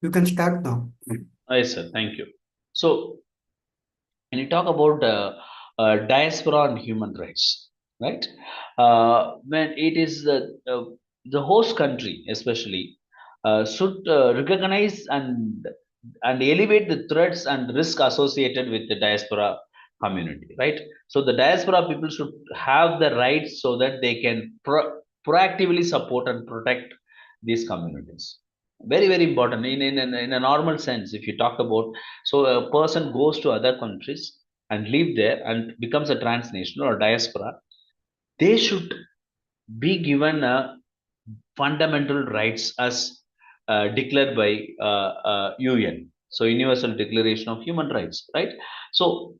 You can start now. Yes, sir. Thank you. So, when you talk about diaspora and human rights, right? When it is the host country, especially, should recognize and elevate the threats and risk associated with the diaspora community, right? So the diaspora people should have the rights so that they can proactively support and protect these communities. Very, very important in a normal sense. If you talk about, so a person goes to other countries and live there and becomes a transnational or diaspora, they should be given fundamental rights as declared by UN. So Universal Declaration of Human Rights, right? So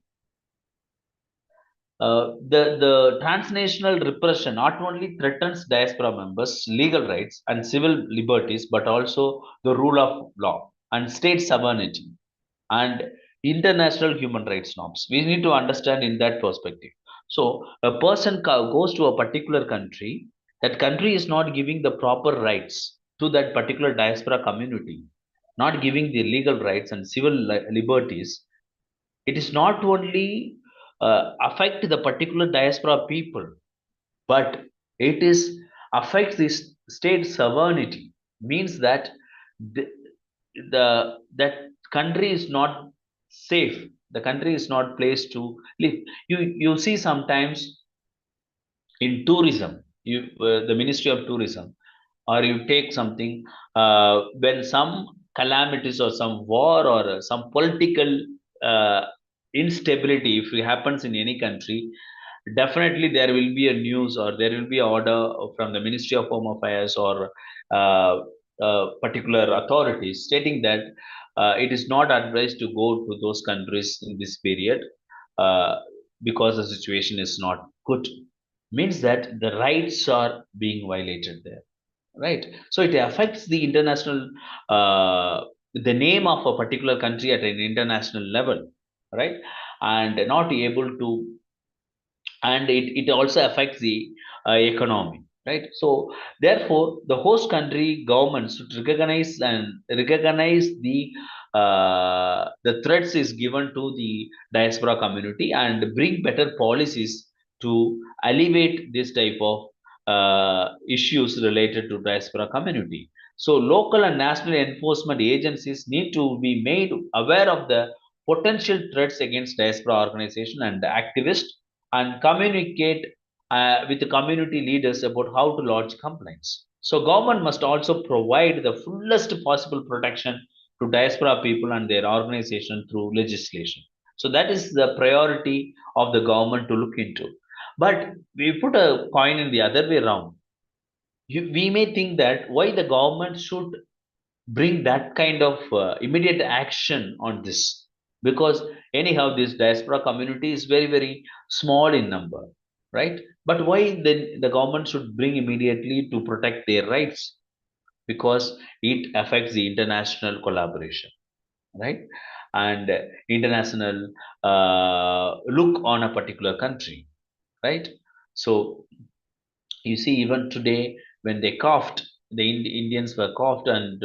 the transnational repression not only threatens diaspora members' legal rights and civil liberties, but also the rule of law and state sovereignty and international human rights norms. We need to understand in that perspective. So, a person goes to a particular country, that country is not giving the proper rights to that particular diaspora community, not giving the legal rights and civil liberties. It is not only affect the particular diaspora people, but it is affects this state sovereignty. Means that the, that country is not safe. The country is not place to live. You see sometimes in tourism, you the Ministry of Tourism, or you take something when some calamities or some war or some political uh, instability if it happens in any country, definitely there will be a news or there will be an order from the Ministry of Home Affairs or particular authorities stating that it is not advised to go to those countries in this period uh, because the situation is not good. Means that the rights are being violated there, right? So it affects the international the name of a particular country at an international level, right? And not able to, and it also affects the economy, right? So therefore the host country government should recognize the threats is given to the diaspora community and bring better policies to alleviate this type of issues related to diaspora community. So local and national enforcement agencies need to be made aware of the potential threats against diaspora organization and activists, and communicate with the community leaders about how to lodge complaints. So government must also provide the fullest possible protection to diaspora people and their organization through legislation. So that is the priority of the government to look into. But we put a coin in the other way around. We may think that why the government should bring that kind of immediate action on this, because anyhow this diaspora community is very, very small in number, right? But why then the government should bring immediately to protect their rights? Because it affects the international collaboration, right? And international look on a particular country, right? So you see even today when they coughed, the Indians were coughed, and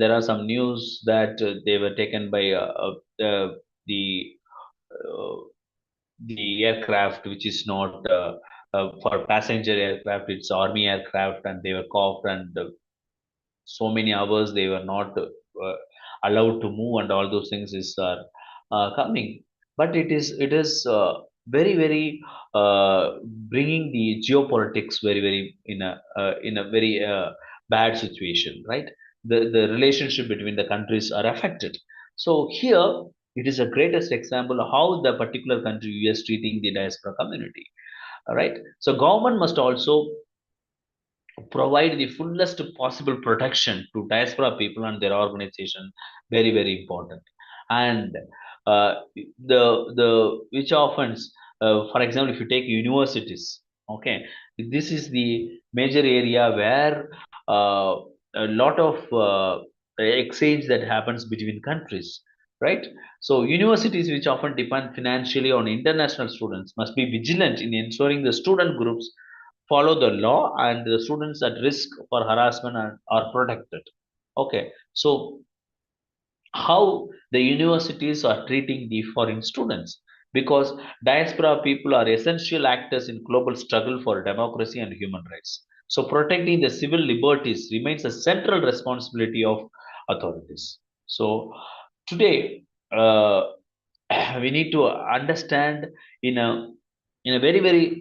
there are some news that they were taken by the uh, the aircraft which is not for passenger aircraft, it's army aircraft, and they were coughed, and so many hours they were not allowed to move, and all those things is coming. But it is very, very bringing the geopolitics very, very in a very bad situation, right? The relationship between the countries are affected. So here it is a greatest example of how the particular country is treating the diaspora community. All right, so government must also provide the fullest possible protection to diaspora people and their organization. Very, very important. And uh, the which often for example if you take universities, okay, this is the major area where uh, a lot of exchange that happens between countries, right? So universities which often depend financially on international students must be vigilant in ensuring the student groups follow the law and the students at risk for harassment are protected. Okay, so how the universities are treating the foreign students, because diaspora people are essential actors in global struggle for democracy and human rights. So protecting the civil liberties remains a central responsibility of authorities. So today, we need to understand in a very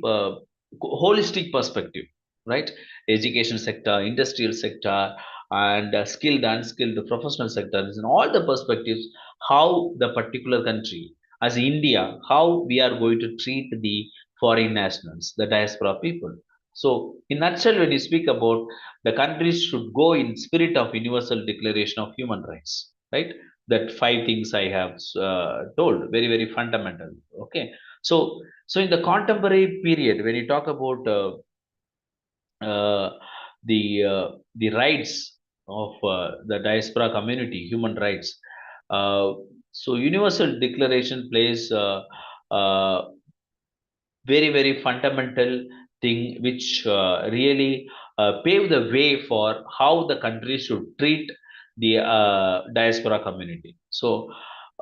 holistic perspective, right? Education sector, industrial sector, and skilled unskilled professional sectors, in all the perspectives, how the particular country as India, how we are going to treat the foreign nationals, the diaspora people. So in nutshell, when you speak about, the countries should go in spirit of universal declaration of human rights, right? That five things I have told, very fundamental. Okay. So in the contemporary period, when you talk about uh, the rights of the diaspora community, human rights. Uh, so Universal Declaration plays very fundamental thing, which really pave the way for how the country should treat the diaspora community. So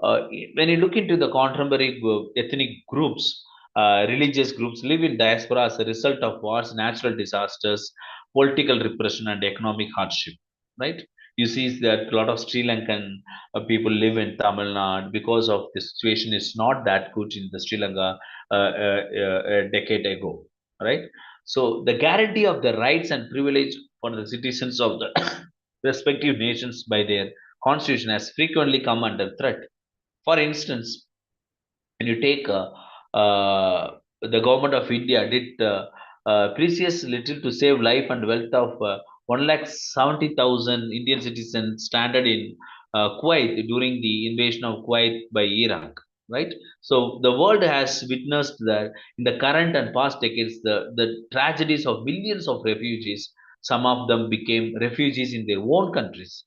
when you look into the contemporary ethnic groups, religious groups live in diaspora as a result of wars, natural disasters, political repression, and economic hardship, right? You see that a lot of Sri Lankan people live in Tamil Nadu because of the situation is not that good in the Sri Lanka a decade ago, right? So the guarantee of the rights and privilege for the citizens of the respective nations by their constitution has frequently come under threat. For instance, when you take the government of India did precious little to save life and wealth of 1,70,000 Indian citizens stranded in Kuwait during the invasion of Kuwait by Iraq, right? So the world has witnessed that in the current and past decades, the tragedies of millions of refugees. Some of them became refugees in their own countries,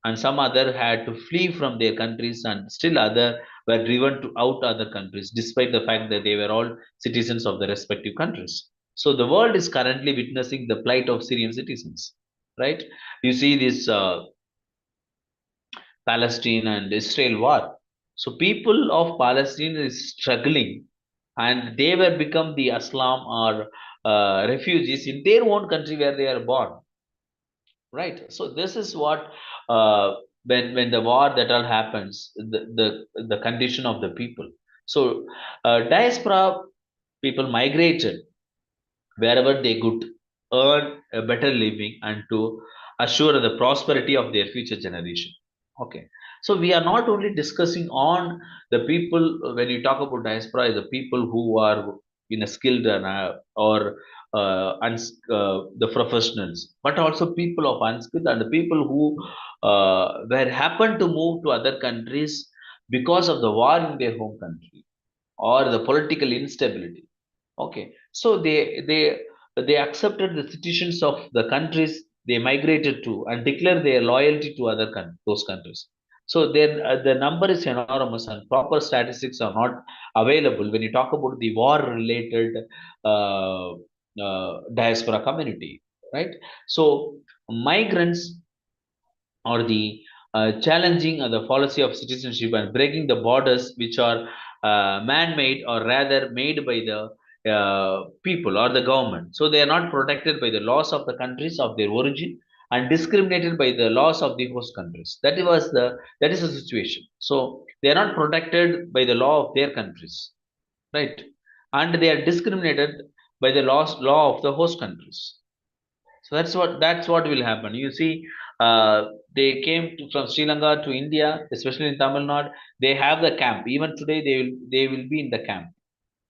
and some other had to flee from their countries, and still other were driven to out other countries, despite the fact that they were all citizens of the respective countries. So the world is currently witnessing the plight of Syrian citizens, right? You see this Palestine and Israel war. So people of Palestine is struggling, and they were become the Islam or refugees in their own country where they are born, right? So this is what when the war that all happens, the condition of the people. So diaspora people migrated wherever they could earn a better living and to assure the prosperity of their future generation. Okay. So we are not only discussing on the people, when you talk about diaspora, the people who are in a skilled or the professionals, but also people of unskilled and the people who were happened to move to other countries because of the war in their home country or the political instability. Okay, so they accepted the citizens of the countries they migrated to and declare their loyalty to those countries. So then the number is enormous, and proper statistics are not available when you talk about the war-related diaspora community, right? So migrants or the challenging the policy of citizenship and breaking the borders which are man-made or rather made by the people or the government. So they are not protected by the laws of the countries of their origin and discriminated by the laws of the host countries. That is the situation. So they are not protected by the law of their countries, right? And they are discriminated by the law of the host countries. So that's what will happen. You see, they came from Sri Lanka to India, especially in Tamil Nadu. They have the camp. Even today, they will be in the camp,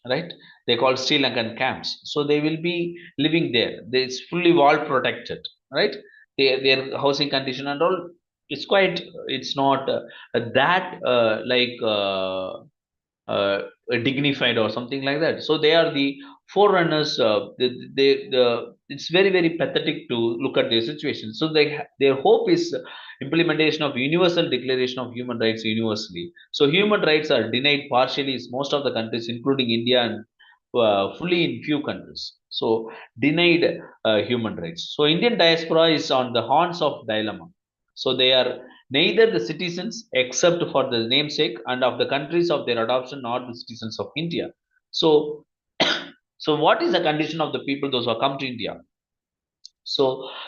right? They call Sri Lankan camps. So they will be living there. It's fully wall protected, right? Their housing condition and all. It's quite. It's not that dignified or something like that. So they are the forerunners. It's very pathetic to look at their situation. So their hope is implementation of Universal Declaration of Human Rights universally. So human rights are denied partially in most of the countries, including India, and fully in few countries. So denied human rights. So Indian diaspora is on the horns of dilemma. So they are neither the citizens except for the namesake and of the countries of their adoption, nor the citizens of India. So, so what is the condition of the people those who come to India? So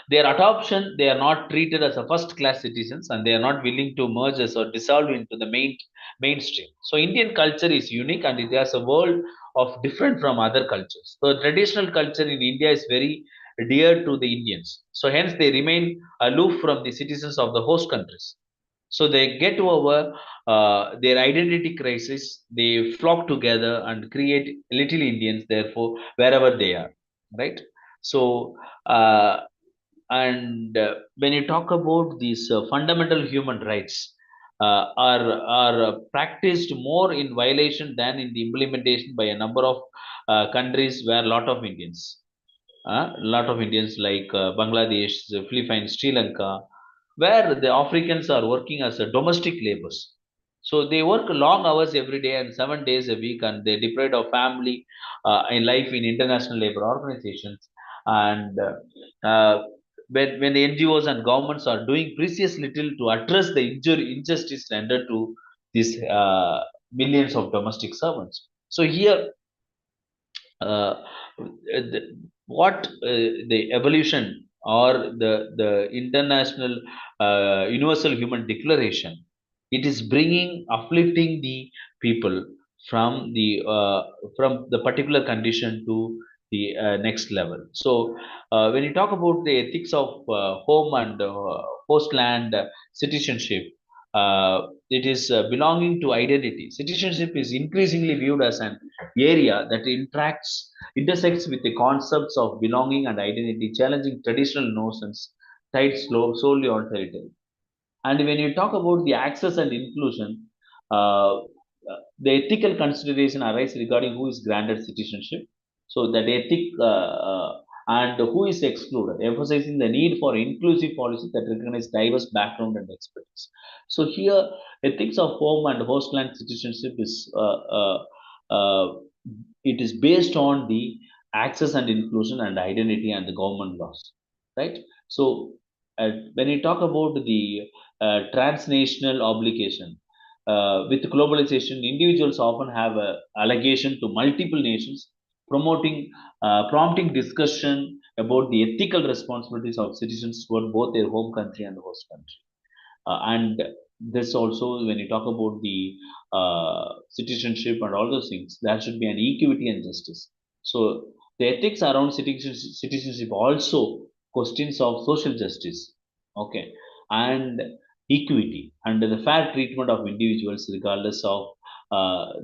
their adoption, they are not treated as a first class citizens, and they are not willing to merge us or dissolve into the mainstream. So Indian culture is unique, and it has a world of different from other cultures. So traditional culture in India is very dear to the Indians. So hence they remain aloof from the citizens of the host countries. So they get over their identity crisis. They flock together and create little Indians, therefore, wherever they are, right? So, and when you talk about these fundamental human rights, are practiced more in violation than in the implementation by a number of countries where a lot of Indians like Bangladesh, the Philippines, Sri Lanka, where the Africans are working as a domestic laborers. So they work long hours every day and 7 days a week, and they deprive of family in life in international labor organizations. And when the NGOs and governments are doing precious little to address the injustice rendered to these millions of domestic servants. So here uh, what the evolution or the international universal human declaration, it is bringing uplifting the people uh, from the particular condition to the next level. So when you talk about the ethics of home and host land citizenship, it is belonging to identity. Citizenship is increasingly viewed as an area that intersects with the concepts of belonging and identity, challenging traditional notions tied solely on territory. And when you talk about the access and inclusion, the ethical consideration arises regarding who is granted citizenship. So that and who is excluded, emphasizing the need for inclusive policies that recognize diverse background and expertise. So here, ethics of home and hostland citizenship is uh, it is based on the access and inclusion and identity and the government laws, right? So when you talk about the transnational obligation. With globalization, individuals often have a allegation to multiple nations, prompting discussion about the ethical responsibilities of citizens toward both their home country and the host country. And this also, when you talk about the citizenship and all those things, there should be an equity and justice. So the ethics around citizenship also questions of social justice, okay, and equity and the fair treatment of individuals regardless of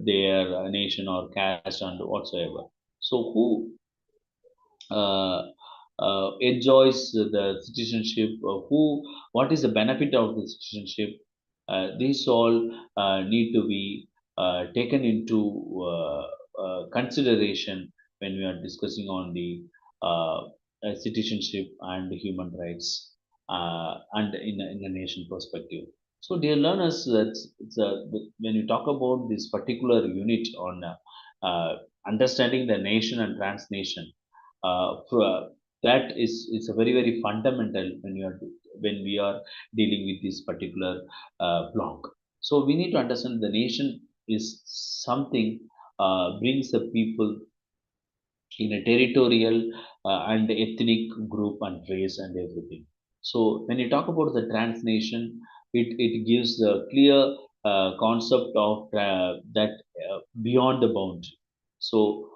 their nation or caste and whatsoever. So who enjoys the citizenship, what is the benefit of the citizenship, these all need to be taken into consideration when we are discussing on the citizenship and human rights and in a nation perspective. So dear learners, when you talk about this particular unit on understanding the nation and transnation, that is a very fundamental when we are dealing with this particular block. So we need to understand the nation is something brings the people in a territorial and ethnic group and race and everything. So when you talk about the transnation, it gives the clear concept of that beyond the boundary. So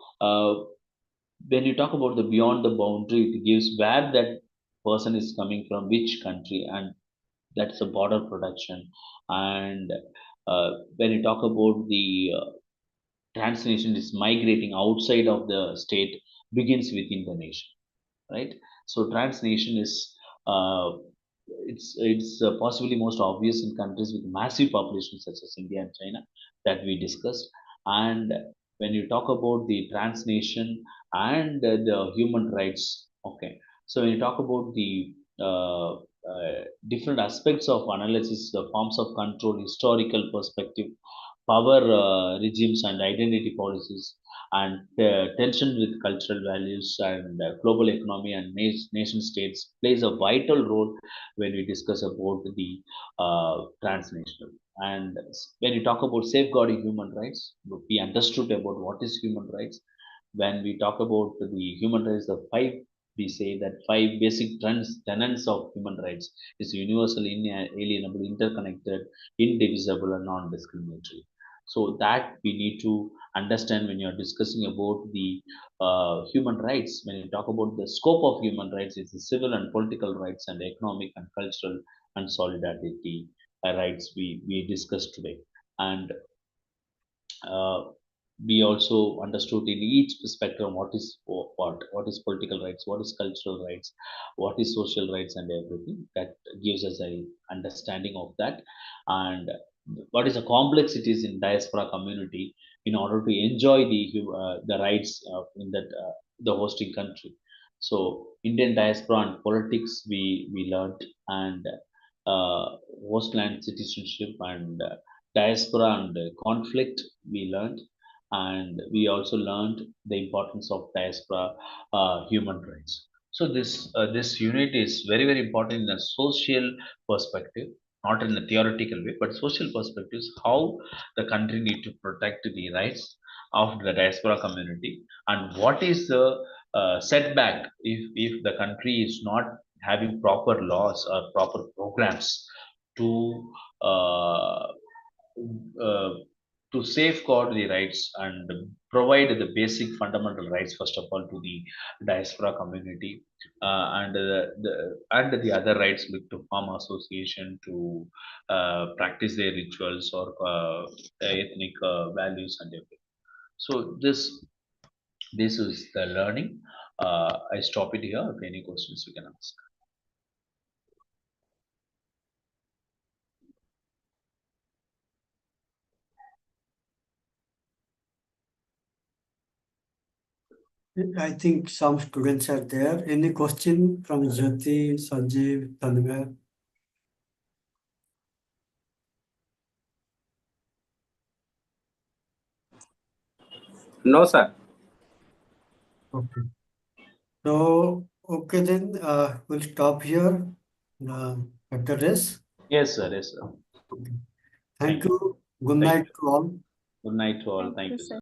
when you talk about the beyond the boundary, it gives where that person is coming from, which country, and that's a border protection. And when you talk about the transnation is migrating outside of the state, begins within the nation, right? So transnation is it's possibly most obvious in countries with massive populations such as India and China that we discussed. And when you talk about the transnation and the human rights, okay. So when you talk about the different aspects of analysis, the forms of control, historical perspective, power regimes, and identity policies, and tension with cultural values and global economy and nation states plays a vital role when we discuss about the transnational. And when you talk about safeguarding human rights, we understood about what is human rights. When we talk about the human rights, the five, we say that five basic tenets of human rights is universal, inalienable, interconnected, indivisible, and non-discriminatory. So that we need to understand when you're discussing about the human rights. When you talk about the scope of human rights, it's the civil and political rights and economic and cultural and solidarity rights we discussed today. And uh, we also understood in each spectrum what is political rights, what is cultural rights, what is social rights, and everything that gives us a understanding of that. And what is the complexities in diaspora community in order to enjoy the rights in that the hosting country. So Indian diaspora and politics we learned, and uh, hostland citizenship and diaspora and conflict we learned. And we also learned the importance of diaspora human rights. So this unit is very very important in a social perspective, not in a theoretical way, but social perspectives, how the country need to protect the rights of the diaspora community, and what is the setback if the country is not having proper laws or proper programs to uh, uh, to safeguard the rights and provide the basic fundamental rights first of all to the diaspora community, and the other rights like to form association, to practice their rituals or ethnic values and everything. So this is the learning. I stop it here. If any questions you can ask. I think some students are there. Any question from Jyoti, Sanjeev, Tanvir? No, sir. Okay. So, okay then, we'll stop here after this. Yes, sir. Yes, sir. Okay. Thank Thank you. Good Thank night to all. Good night to all. Thank Thank you, you, sir. sir.